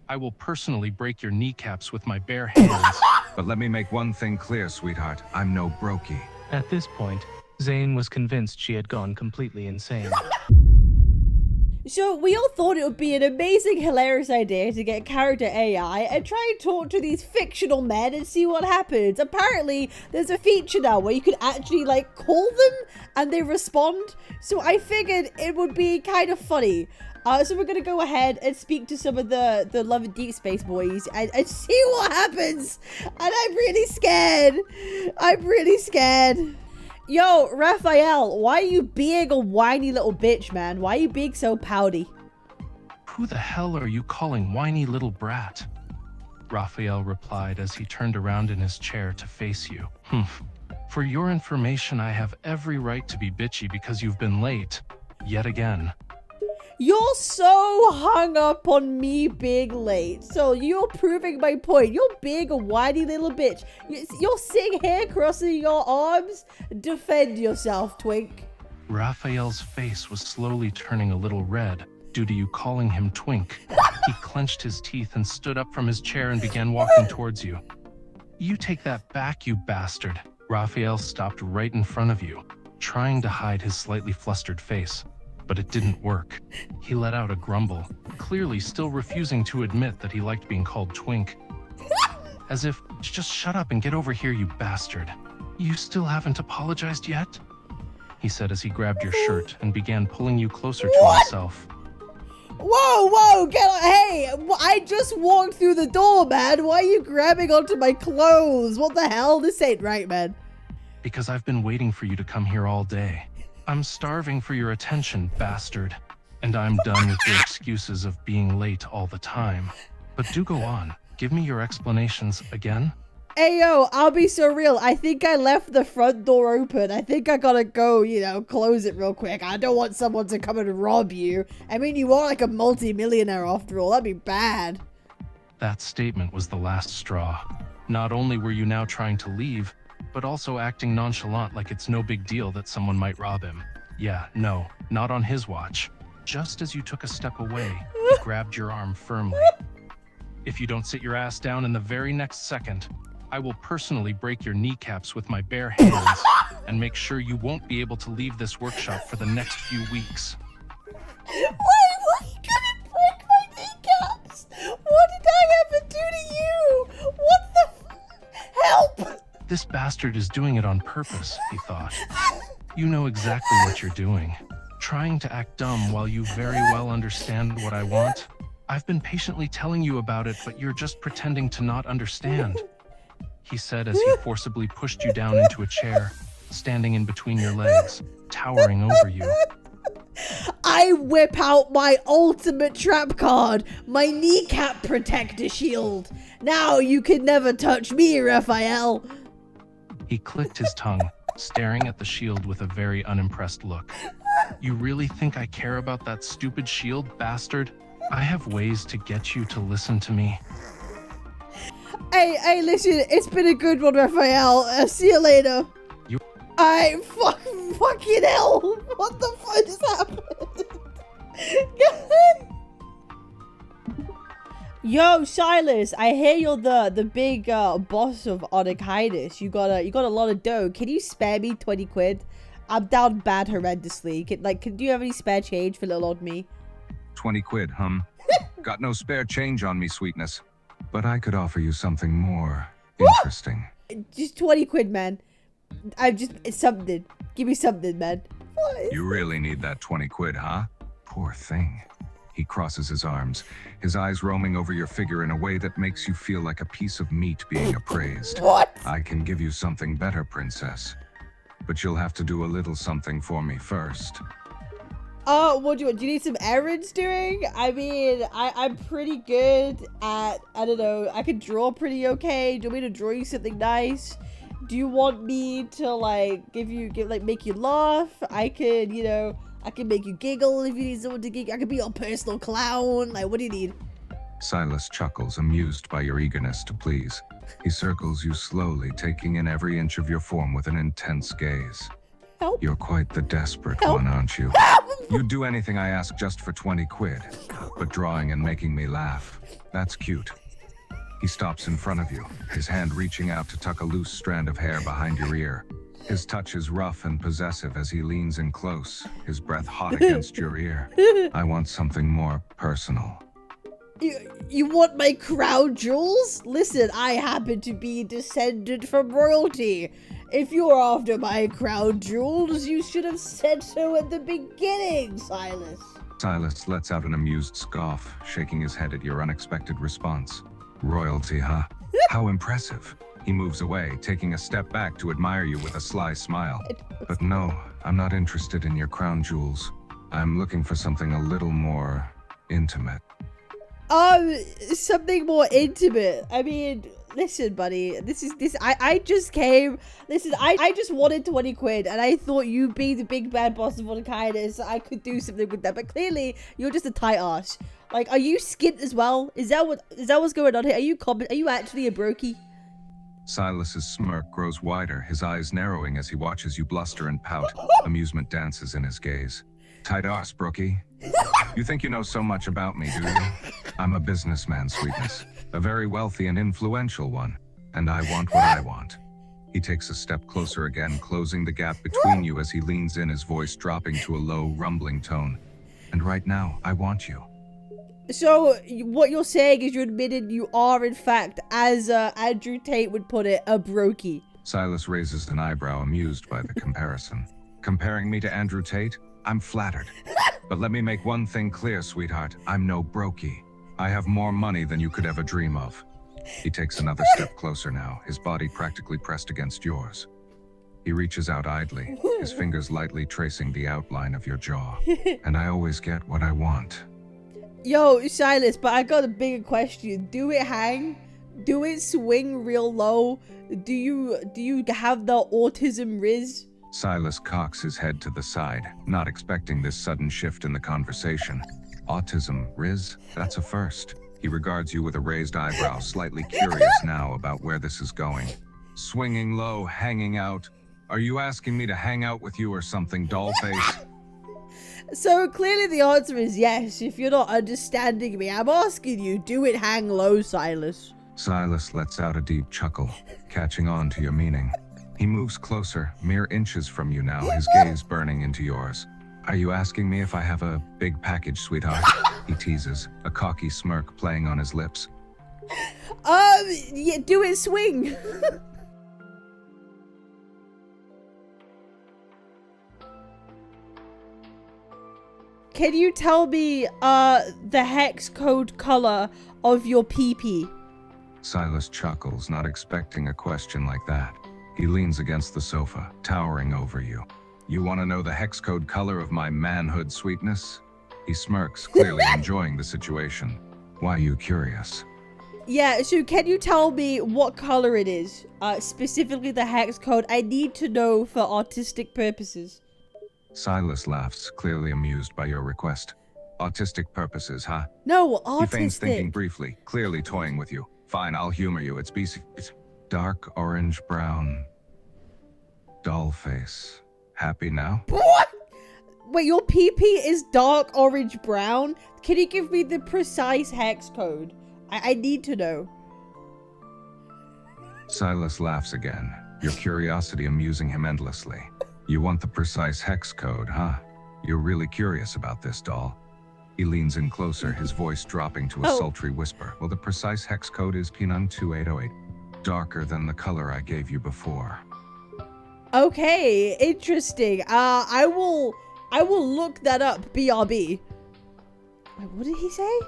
I will personally break your kneecaps with my bare hands. But let me make one thing clear, sweetheart. I'm no brokey. At this point, Zayne was convinced she had gone completely insane. So we all thought it would be an amazing, hilarious idea to get character AI and try and talk to these fictional men and see what happens. Apparently, there's a feature now where you can actually like call them and they respond. So I figured it would be kind of funny. So we're gonna go ahead and speak to some of the Love and Deepspace boys and see what happens. And I'm really scared. I'm really scared. Yo, Rafayel, why are you being a whiny little bitch, man? Why are you being so pouty? Who the hell are you calling whiny little brat? Raphael replied as he turned around in his chair to face you. For your information, I have every right to be bitchy because you've been late. Yet again. You're so hung up on me being late. So you're proving my point. You're being a whiny little bitch. You're sitting here crossing your arms. Defend yourself, Twink. Raphael's face was slowly turning a little red due to you calling him Twink. He clenched his teeth and stood up from his chair and began walking towards you. You take that back, you bastard. Raphael stopped right in front of you, trying to hide his slightly flustered face. But it didn't work. He let out a grumble, clearly still refusing to admit that he liked being called Twink. As if, just shut up and get over here, you bastard. You still haven't apologized yet? He said as he grabbed your shirt and began pulling you closer to himself. Whoa, hey, I just walked through the door, man. Why are you grabbing onto my clothes? What the hell? This ain't right, man. Because I've been waiting for you to come here all day. I'm starving for your attention, bastard. And I'm done with your excuses of being late all the time. But do go on. Give me your explanations again. Hey, yo, I'll be so real. I think I left the front door open. I think I gotta go, close it real quick. I don't want someone to come and rob you. I mean, you are like a multi-millionaire after all. That'd be bad. That statement was the last straw. Not only were you now trying to leave, but also acting nonchalant like it's no big deal that someone might rob him. Yeah, no, not on his watch. Just as you took a step away, he grabbed your arm firmly. If you don't sit your ass down in the very next second, I will personally break your kneecaps with my bare hands and make sure you won't be able to leave this workshop for the next few weeks. Why you gonna break my kneecaps? What did I ever do to you? What the help? This bastard is doing it on purpose, he thought. You know exactly what you're doing. Trying to act dumb while you very well understand what I want. I've been patiently telling you about it, but you're just pretending to not understand. He said as he forcibly pushed you down into a chair, standing in between your legs, towering over you. I whip out my ultimate trap card, my kneecap protector shield. Now you can never touch me, Raphael. He clicked his tongue, staring at the shield with a very unimpressed look. You really think I care about that stupid shield, bastard? I have ways to get you to listen to me. Hey, listen, it's been a good one, Raphael. See you later. Fucking hell. What the fuck just happened? Yo, Sylus, I hear you're the big boss of Onychidus. You got a lot of dough. Can you spare me 20 quid? I'm down bad horrendously. Do you have any spare change for little old me? 20 quid, Got no spare change on me, sweetness. But I could offer you something more interesting. Just 20 quid, man. It's something. Give me something, man. What? You really need that 20 quid, huh? Poor thing. He crosses his arms, his eyes roaming over your figure in a way that makes you feel like a piece of meat being appraised. What? I can give you something better, princess. But you'll have to do a little something for me first. What do you want? Do you need some errands doing? I mean, I'm pretty good at, I don't know, I can draw pretty okay. Do you want me to draw you something nice? Do you want me to, make you laugh? I could, I can make you giggle if you need someone to giggle. I could be your personal clown. What do you need? Sylus chuckles, amused by your eagerness to please. He circles you slowly, taking in every inch of your form with an intense gaze. Help. You're quite the desperate Help. one, aren't you? Help. You'd do anything I ask just for 20 quid. But drawing and making me laugh, that's cute. He stops in front of you, his hand reaching out to tuck a loose strand of hair behind your ear. His touch is rough and possessive as he leans in close, his breath hot against your ear. I want something more personal. You want my crown jewels? Listen, I happen to be descended from royalty. If you're after my crown jewels, you should have said so at the beginning, Sylus. Sylus lets out an amused scoff, shaking his head at your unexpected response. Royalty, huh? How impressive. He moves away, taking a step back to admire you with a sly smile. But no, I'm not interested in your crown jewels. I'm looking for something a little more intimate. Something more intimate. I mean, listen, buddy. I just came. Listen, I just wanted 20 quid, and I thought you being the big bad boss of all kindness, I could do something with that. But clearly, you're just a tight ass. Like, are you skint as well? Is that what's going on here? Are you actually a brokey? Silas's smirk grows wider, his eyes narrowing as he watches you bluster and pout. Amusement dances in his gaze. Tight ass, brookie. You think you know so much about me, do you? I'm a businessman, sweetness. A very wealthy and influential one. And I want what I want. He takes a step closer again, closing the gap between you as he leans in, his voice dropping to a low, rumbling tone. And right now, I want you. So, what you're saying is you admitted you are, in fact, as Andrew Tate would put it, a brokey. Sylus raises an eyebrow, amused by the comparison. Comparing me to Andrew Tate? I'm flattered. But let me make one thing clear, sweetheart. I'm no brokey. I have more money than you could ever dream of. He takes another step closer now, his body practically pressed against yours. He reaches out idly, his fingers lightly tracing the outline of your jaw. And I always get what I want. Yo, Sylus, but I got a bigger question. Do it hang? Do it swing real low? Do you have the autism riz? Sylus cocks his head to the side, not expecting this sudden shift in the conversation. Autism, Riz? That's a first. He regards you with a raised eyebrow, slightly curious now about where this is going. Swinging low, hanging out. Are you asking me to hang out with you or something, dollface? So clearly the answer is yes. If you're not understanding me, I'm asking you, do it hang low, Sylus? Sylus lets out a deep chuckle, catching on to your meaning. He moves closer, mere inches from you now, his gaze burning into yours. Are you asking me if I have a big package, sweetheart? He teases, a cocky smirk playing on his lips. Yeah, do it swing. Can you tell me, the hex code color of your pee-pee? Sylus chuckles, not expecting a question like that. He leans against the sofa, towering over you. You want to know the hex code color of my manhood, sweetness? He smirks, clearly enjoying the situation. Why are you curious? Yeah, so can you tell me what color it is? Specifically the hex code. I need to know for autistic purposes. Sylus laughs, clearly amused by your request. Autistic purposes, huh? No, He feigns thinking autistic. briefly, clearly toying with you. Fine, I'll humor you. It's dark orange brown. Doll face. Happy now? What? Wait, your pee-pee is dark orange brown? Can you give me the precise hex code? I need to know. Sylus laughs again, your curiosity amusing him endlessly. You want the precise hex code, huh? You're really curious about this, doll. He leans in closer, his voice dropping to a sultry whisper. Well, the precise hex code is P9 2808. Darker than the color I gave you before. Okay, interesting. I will look that up. BRB. Wait, what did he say?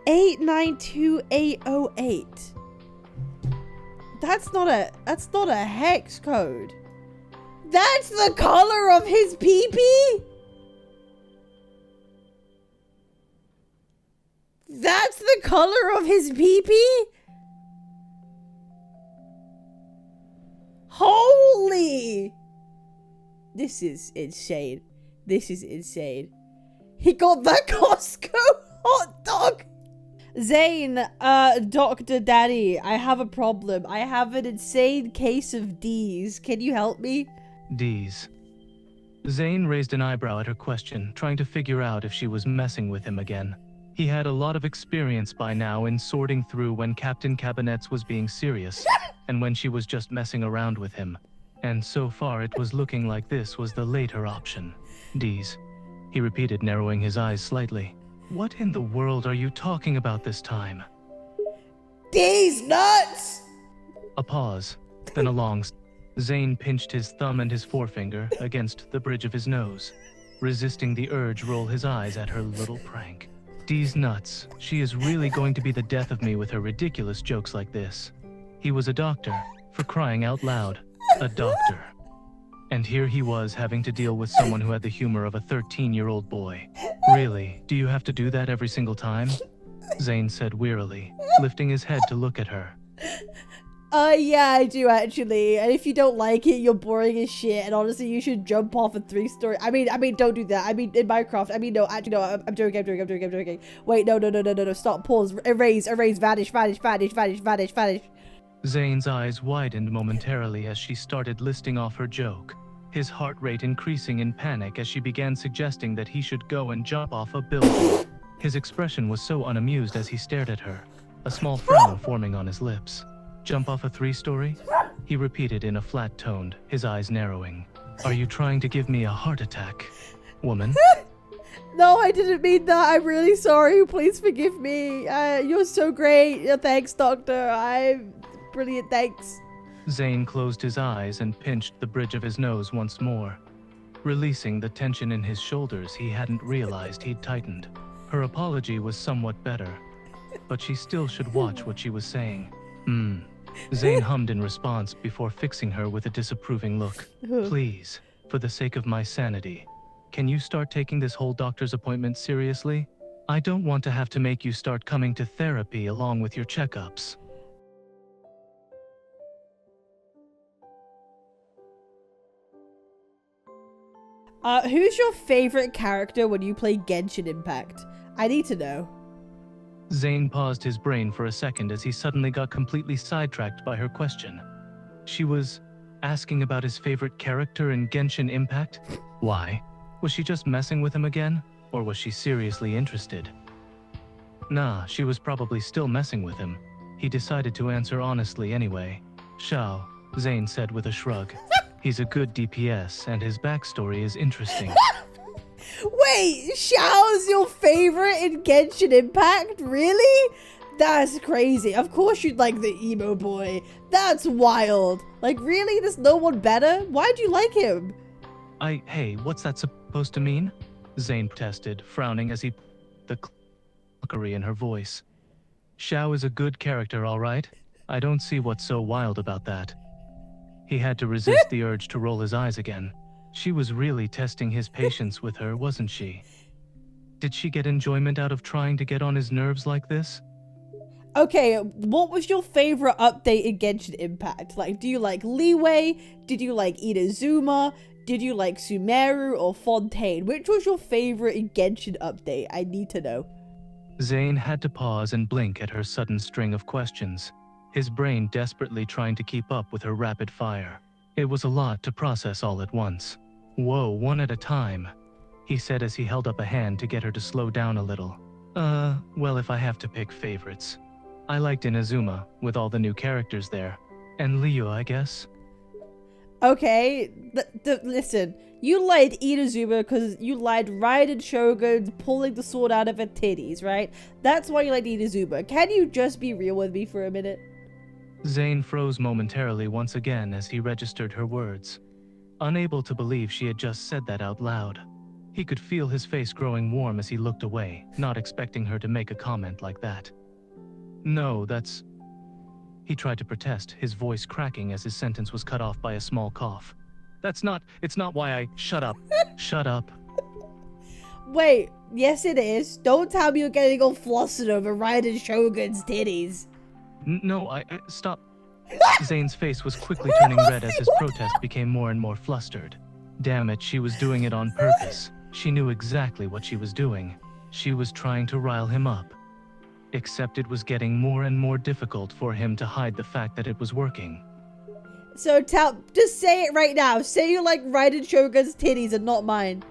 892808. That's not a hex code. That's the color of his pee-pee? That's the color of his pee-pee? Holy! This is insane. This is insane. He got that Costco hot dog. Zayne, Dr. Daddy, I have a problem. I have an insane case of D's. Can you help me? D's. Zayne raised an eyebrow at her question, trying to figure out if she was messing with him again. He had a lot of experience by now in sorting through when Captain Cabinets was being serious, and when she was just messing around with him. And so far it was looking like this was the later option. D's. He repeated, narrowing his eyes slightly. What in the world are you talking about this time? D's nuts! A pause, then a long Zayne pinched his thumb and his forefinger against the bridge of his nose, resisting the urge roll his eyes at her little prank. D's nuts. She is really going to be the death of me with her ridiculous jokes like this. He was a doctor, for crying out loud. A doctor. And here he was having to deal with someone who had the humor of a 13-year-old boy. Really, do you have to do that every single time? Zayne said wearily, lifting his head to look at her. Yeah, I do actually. And if you don't like it, you're boring as shit. And honestly, you should jump off a 3-story. I mean, don't do that. I mean, in Minecraft. I mean, no, actually, no. I'm joking. Wait, no. Stop. Pause. Erase. Vanish. Zayne's eyes widened momentarily as she started listing off her joke, his heart rate increasing in panic as she began suggesting that he should go and jump off a building. His expression was so unamused as he stared at her, a small frown forming on his lips. Jump off a 3-story? He repeated in a flat tone, his eyes narrowing. Are you trying to give me a heart attack, woman? No, I didn't mean that. I'm really sorry. Please forgive me. You're so great. Thanks, doctor. I'm brilliant. Thanks. Zayne closed his eyes and pinched the bridge of his nose once more, releasing the tension in his shoulders he hadn't realized he'd tightened. Her apology was somewhat better, but she still should watch what she was saying. Zayne hummed in response before fixing her with a disapproving look. Please, for the sake of my sanity, can you start taking this whole doctor's appointment seriously? I don't want to have to make you start coming to therapy along with your checkups. Who's your favorite character when you play Genshin Impact? I need to know. Zayne paused his brain for a second as he suddenly got completely sidetracked by her question. She was asking about his favorite character in Genshin Impact? Why? Was she just messing with him again? Or was she seriously interested? Nah, she was probably still messing with him. He decided to answer honestly anyway. Shao, Zayne said with a shrug. He's a good DPS and his backstory is interesting. Wait, Xiao's your favorite in Genshin Impact? Really? That's crazy. Of course you'd like the emo boy. That's wild. Like, really? There's no one better? Why'd you like him? Hey, what's that supposed to mean? Zayne protested, frowning as he the cluckery in her voice. Xiao is a good character, all right? I don't see what's so wild about that. He had to resist the urge to roll his eyes again. She was really testing his patience with her, wasn't she? Did she get enjoyment out of trying to get on his nerves like this? Okay, what was your favorite update in Genshin Impact? Like, do you like Leeway? Did you like Inazuma? Did you like Sumeru or Fontaine? Which was your favorite in Genshin update? I need to know. Zayne had to pause and blink at her sudden string of questions, his brain desperately trying to keep up with her rapid fire. It was a lot to process all at once. Whoa, one at a time, he said as he held up a hand to get her to slow down a little. Well, if I have to pick favorites. I liked Inazuma, with all the new characters there. And Leo, I guess. Okay, listen. You liked Inazuma because you liked Raiden Shogun's pulling the sword out of her titties, right? That's why you liked Inazuma. Can you just be real with me for a minute? Zayne froze momentarily once again as he registered her words, unable to believe she had just said that out loud. He could feel his face growing warm as he looked away, not expecting her to make a comment like that. No, that's... He tried to protest, his voice cracking as his sentence was cut off by a small cough. It's not why I... Shut up. Shut up. Wait, yes it is. Don't tell me you're getting all flustered over Raiden Shogun's titties. No, stop. Zayne's face was quickly turning red as his protest became more and more flustered. Damn it, she was doing it on purpose. She knew exactly what she was doing. She was trying to rile him up. except it was getting more and more difficult for him to hide the fact that it was working. So just say it right now. Say you like Raiden Shogun's titties and not mine.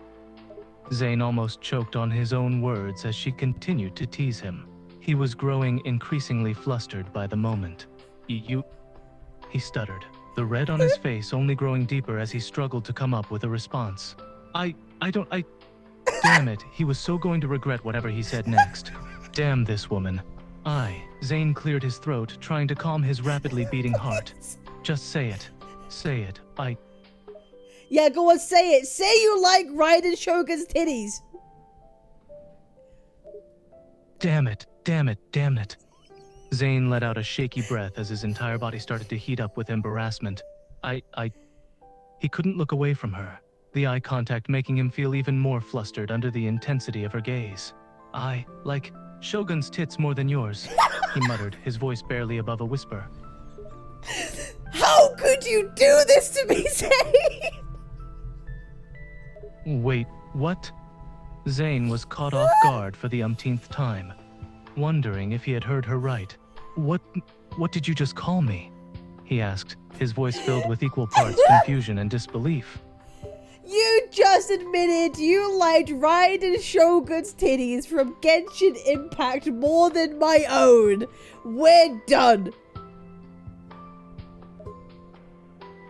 Zayne almost choked on his own words as she continued to tease him. He was growing increasingly flustered by the moment. He stuttered, the red on his face only growing deeper as he struggled to come up with a response. Damn it, he was so going to regret whatever he said next. Damn this woman. Zayne cleared his throat, trying to calm his rapidly beating heart. Just say it. Say it. Yeah, go on, say it. Say you like Raiden Shogun's titties. Damn it. Damn it. Damn it. Zayne let out a shaky breath as his entire body started to heat up with embarrassment. He couldn't look away from her, the eye contact making him feel even more flustered under the intensity of her gaze. I like Shogun's tits more than yours, he muttered, his voice barely above a whisper. How could you do this to me, Zayne? Wait, what? Zayne was caught off guard for the umpteenth time, wondering if he had heard her right. What did you just call me? He asked, his voice filled with equal parts confusion and disbelief. You just admitted you liked Raiden Shogun's titties from Genshin Impact more than my own. We're done.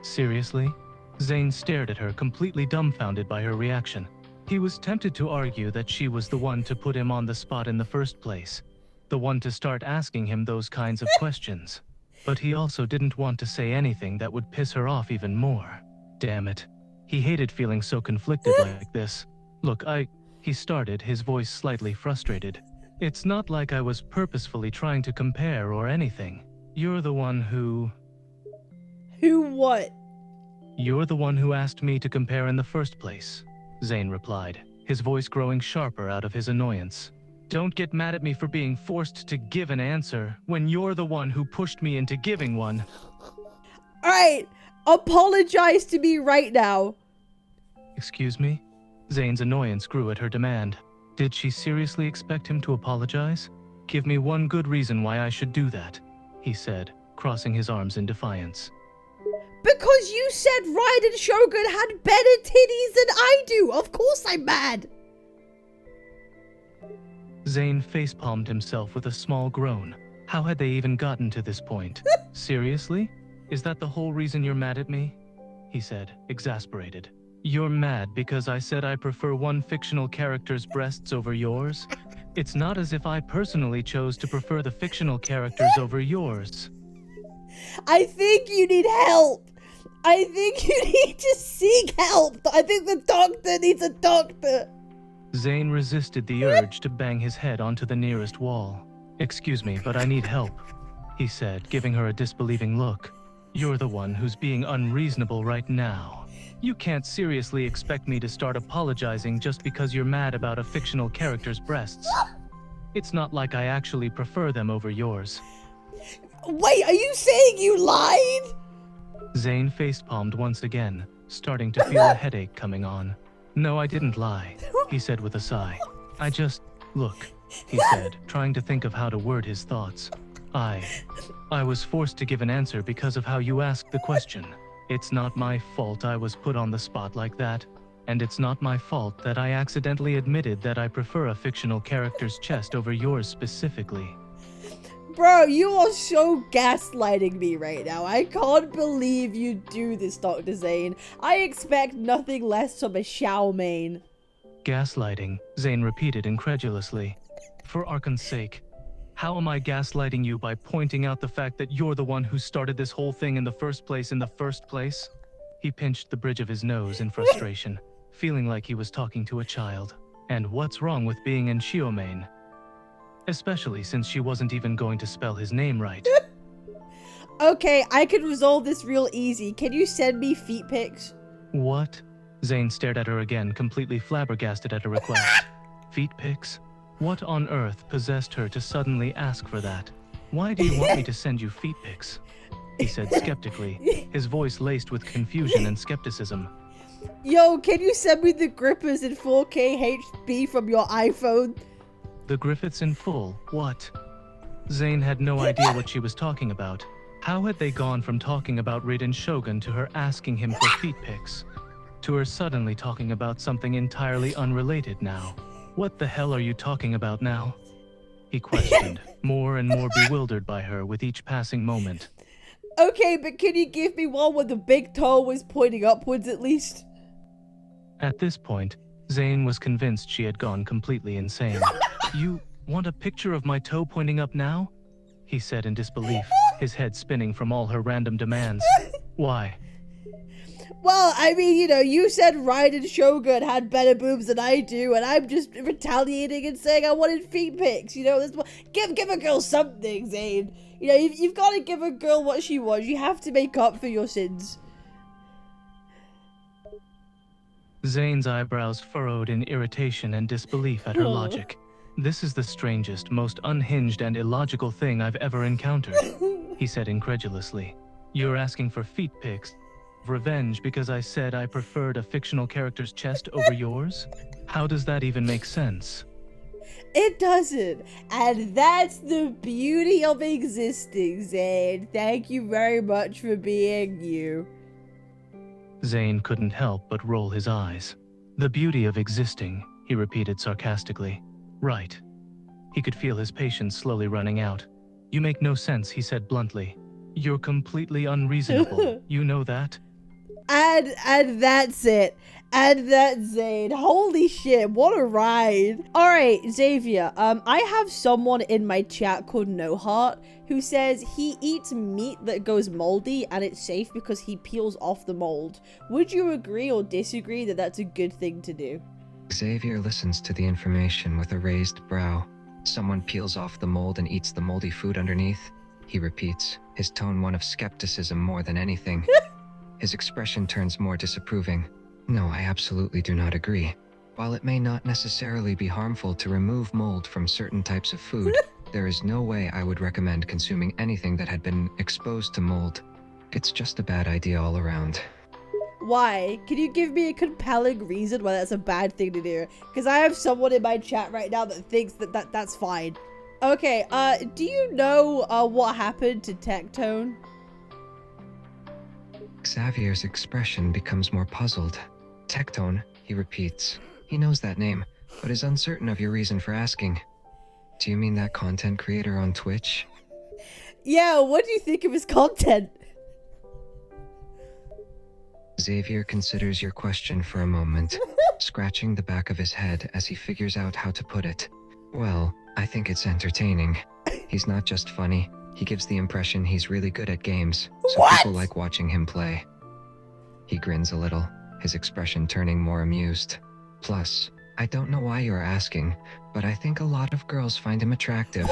Seriously? Zayne stared at her, completely dumbfounded by her reaction. He was tempted to argue that she was the one to put him on the spot in the first place, the one to start asking him those kinds of questions. But he also didn't want to say anything that would piss her off even more. Damn it. He hated feeling so conflicted like this. Look, he started, his voice slightly frustrated. It's not like I was purposefully trying to compare or anything. You're the one who... Who what? You're the one who asked me to compare in the first place, Zayne replied, his voice growing sharper out of his annoyance. Don't get mad at me for being forced to give an answer when you're the one who pushed me into giving one. Alright, apologize to me right now. Excuse me? Zayne's annoyance grew at her demand. Did she seriously expect him to apologize? Give me one good reason why I should do that, he said, crossing his arms in defiance. Because you said Raiden Shogun had better titties than I do. Of course I'm mad. Zayne facepalmed himself with a small groan. How had they even gotten to this point? Seriously? Is that the whole reason you're mad at me? He said, exasperated. You're mad because I said I prefer one fictional character's breasts over yours? It's not as if I personally chose to prefer the fictional characters over yours. I think you need help. I think you need to seek help. I think the doctor needs a doctor. Zayne resisted the urge to bang his head onto the nearest wall. Excuse me, but I need help, he said, giving her a disbelieving look. You're the one who's being unreasonable right now. You can't seriously expect me to start apologizing just because you're mad about a fictional character's breasts. It's not like I actually prefer them over yours. Wait, are you saying you lied? Zayne facepalmed once again, starting to feel a headache coming on. No, I didn't lie, he said with a sigh. Look, he said, trying to think of how to word his thoughts. I was forced to give an answer because of how you asked the question. It's not my fault I was put on the spot like that, and it's not my fault that I accidentally admitted that I prefer a fictional character's chest over yours specifically. Bro, you are so gaslighting me right now. I can't believe you do this, Dr. Zayne. I expect nothing less from a Xiao main. Gaslighting, Zayne repeated incredulously. For Archon's sake, how am I gaslighting you by pointing out the fact that you're the one who started this whole thing in the first place? He pinched the bridge of his nose in frustration, feeling like he was talking to a child. And what's wrong with being in Xiaomain? Especially since she wasn't even going to spell his name right. Okay, I can resolve this real easy. Can you send me feet pics? What? Zayne stared at her again, completely flabbergasted at her request. Feet pics? What on earth possessed her to suddenly ask for that? Why do you want me to send you feet pics? He said skeptically, his voice laced with confusion and skepticism. Yo, can you send me the grippers in 4K HB from your iPhone? The Griffiths in full, what? Zayne had no idea what she was talking about. How had they gone from talking about Raiden Shogun to her asking him for feet pics? To her suddenly talking about something entirely unrelated now. What the hell are you talking about now? He questioned, more and more bewildered by her with each passing moment. Okay, but can you give me one where the big toe was pointing upwards at least? At this point, Zayne was convinced she had gone completely insane. You want a picture of my toe pointing up now? He said in disbelief, his head spinning from all her random demands. Why? Well, I mean, you know, you said Raiden Shogun had better boobs than I do, and I'm just retaliating and saying I wanted feet pics. You know, give a girl something, Zayne. You know, you've got to give a girl what she wants. You have to make up for your sins. Zayne's eyebrows furrowed in irritation and disbelief at her logic. This is the strangest, most unhinged and illogical thing I've ever encountered, he said incredulously. You're asking for feet pics? Revenge because I said I preferred a fictional character's chest over yours? How does that even make sense? It doesn't. And that's the beauty of existing, Zayne. Thank you very much for being you. Zayne couldn't help but roll his eyes. The beauty of existing, he repeated sarcastically. Right. He could feel his patience slowly running out. You make no sense, he said bluntly. You're completely unreasonable. You know that? And that's it. And that's Zayne. Holy shit, what a ride. Alright, Xavier, I have someone in my chat called No Heart who says he eats meat that goes moldy and it's safe because he peels off the mold. Would you agree or disagree that that's a good thing to do? Xavier listens to the information with a raised brow. Someone peels off the mold and eats the moldy food underneath. He repeats, his tone one of skepticism more than anything. His expression turns more disapproving. No, I absolutely do not agree. While it may not necessarily be harmful to remove mold from certain types of food, there is no way I would recommend consuming anything that had been exposed to mold. It's just a bad idea all around. Why? Can you give me a compelling reason why that's a bad thing to do? Because I have someone in my chat right now that thinks that's fine. Okay, do you know what happened to Tectone? Xavier's expression becomes more puzzled. Tectone, he repeats. He knows that name, but is uncertain of your reason for asking. Do you mean that content creator on Twitch? Yeah, what do you think of his content? Xavier considers your question for a moment, scratching the back of his head as he figures out how to put it. Well, I think it's entertaining. He's not just funny, he gives the impression he's really good at games, so people like watching him play. He grins a little, his expression turning more amused. Plus, I don't know why you're asking, but I think a lot of girls find him attractive.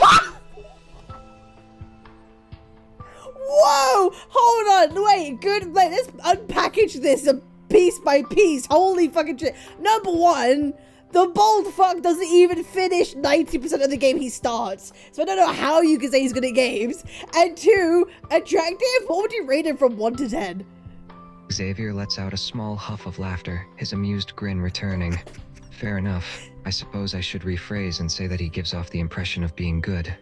Whoa! Hold on, wait, good, wait, let's unpackage this piece by piece. Holy fucking shit. Number one, the bald fuck doesn't even finish 90% of the game he starts. So I don't know how you can say he's good at games. And two, attractive? What would you rate him from 1 to 10? Xavier lets out a small huff of laughter, his amused grin returning. Fair enough. I suppose I should rephrase and say that he gives off the impression of being good.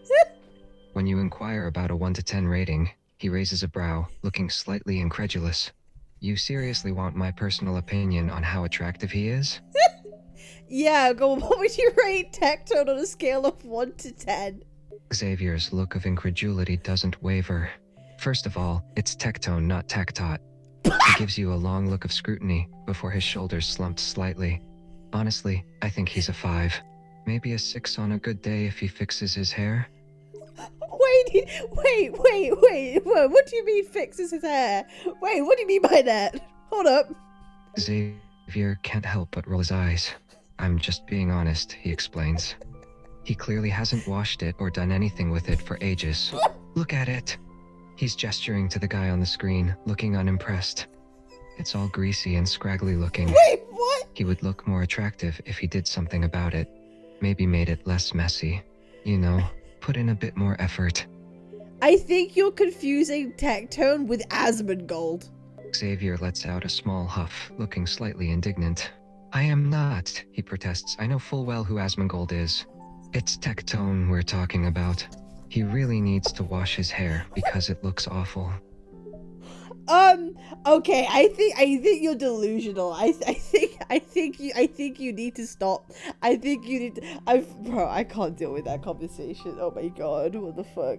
When you inquire about a 1 to 10 rating, he raises a brow, looking slightly incredulous. You seriously want my personal opinion on how attractive he is? Yeah, go on, what would you rate Tectone on a scale of 1 to 10? Xavier's look of incredulity doesn't waver. First of all, it's Tectone, not Tectot. He gives you a long look of scrutiny before his shoulders slumped slightly. Honestly, I think he's a 5. Maybe a 6 on a good day if he fixes his hair. Wait, what do you mean fixes his hair? Wait, what do you mean by that? Hold up. Xavier can't help but roll his eyes. I'm just being honest, he explains. He clearly hasn't washed it or done anything with it for ages. Look at it. He's gesturing to the guy on the screen, looking unimpressed. It's all greasy and scraggly looking. Wait, what? He would look more attractive if he did something about it. Maybe made it less messy. You know, put in a bit more effort. I think you're confusing Tectone with Asmongold. Xavier lets out a small huff, looking slightly indignant. I am not, he protests. I know full well who Asmongold is. It's Tectone we're talking about. He really needs to wash his hair because it looks awful. Okay, I think you're delusional. I think you need to stop. I think you need to, bro, I can't deal with that conversation. Oh my god, what the fuck?